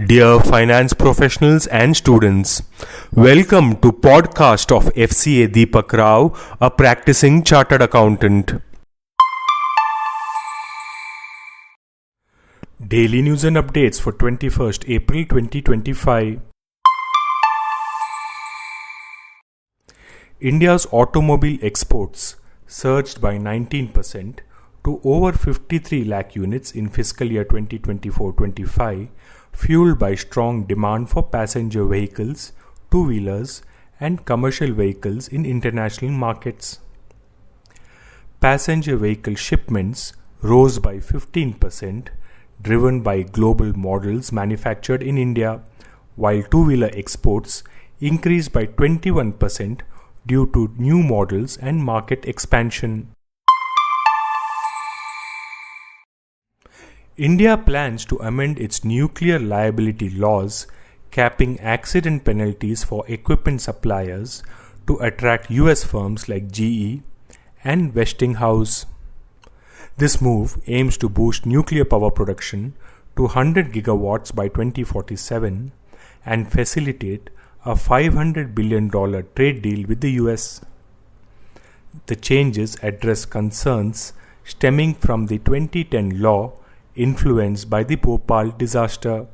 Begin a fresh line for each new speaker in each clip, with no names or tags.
Dear finance professionals and students, welcome to podcast of Fca Deepak Rao, a practicing chartered accountant. Daily news and updates for 21st April 2025. India's automobile exports surged by 19% to over 53 lakh units in fiscal year 2024-25, fueled by strong demand for passenger vehicles, two-wheelers, and commercial vehicles in international markets. Passenger vehicle shipments rose by 15%, driven by global models manufactured in India, while two-wheeler exports increased by 21% due to new models and market expansion. India plans to amend its nuclear liability laws, capping accident penalties for equipment suppliers to attract US firms like GE and Westinghouse. This move aims to boost nuclear power production to 100 gigawatts by 2047 and facilitate a $500 billion trade deal with the US. The changes address concerns stemming from the 2010 law influenced by the Bhopal disaster.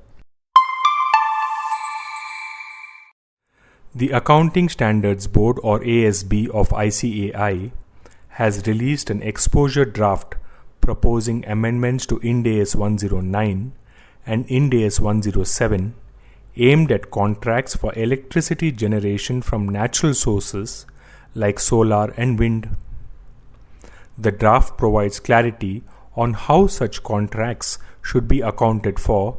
The Accounting Standards Board or ASB of ICAI has released an exposure draft proposing amendments to Ind AS 109 and Ind AS 107 aimed at contracts for electricity generation from natural sources like solar and wind. The draft provides clarity on how such contracts should be accounted for,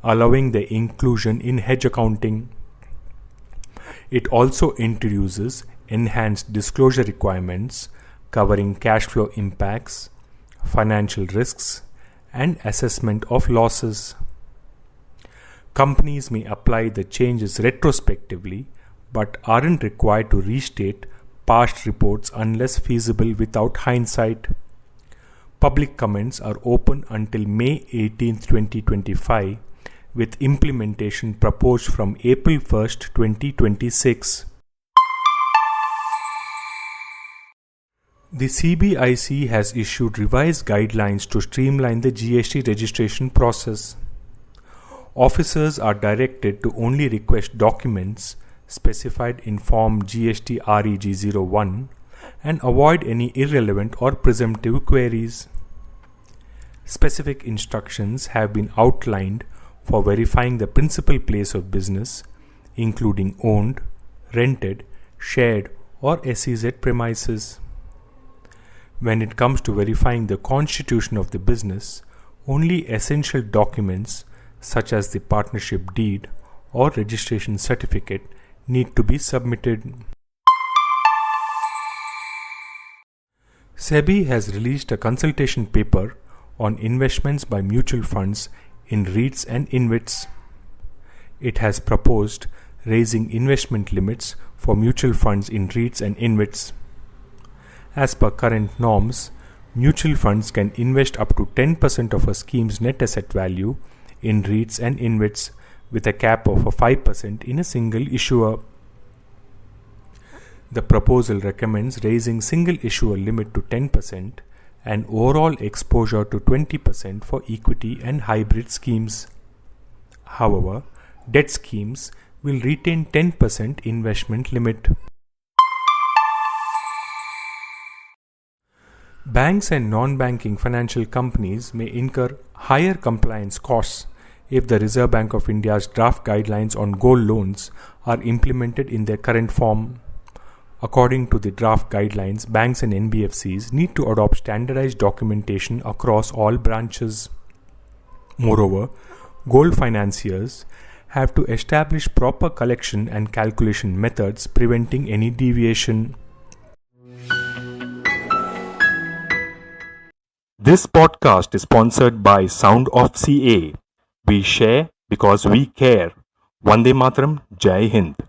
allowing their inclusion in hedge accounting. It also introduces enhanced disclosure requirements covering cash flow impacts, financial risks, and assessment of losses. Companies may apply the changes retrospectively but aren't required to restate past reports unless feasible without hindsight. Public comments are open until May 18, 2025, with implementation proposed from April 1, 2026. The CBIC has issued revised guidelines to streamline the GST registration process. Officers are directed to only request documents specified in Form GST Reg 01 and avoid any irrelevant or presumptive queries. Specific instructions have been outlined for verifying the principal place of business, including owned, rented, shared, or SEZ premises. When it comes to verifying the constitution of the business, only essential documents such as the partnership deed or registration certificate need to be submitted. SEBI has released a consultation paper on investments by mutual funds in REITs and InvITs. It has proposed raising investment limits for mutual funds in REITs and InvITs. As per current norms, mutual funds can invest up to 10% of a scheme's net asset value in REITs and InvITs with a cap of 5% in a single issuer. The proposal recommends raising single issuer limit to 10% and overall exposure to 20% for equity and hybrid schemes. However, debt schemes will retain 10% investment limit. Banks and non-banking financial companies may incur higher compliance costs if the Reserve Bank of India's draft guidelines on gold loans are implemented in their current form. According to the draft guidelines, banks and NBFCs need to adopt standardized documentation across all branches. Moreover, gold financiers have to establish proper collection and calculation methods preventing any deviation. This podcast is sponsored by Sound of CA. We share because we care. Vande Mataram, Jai Hind.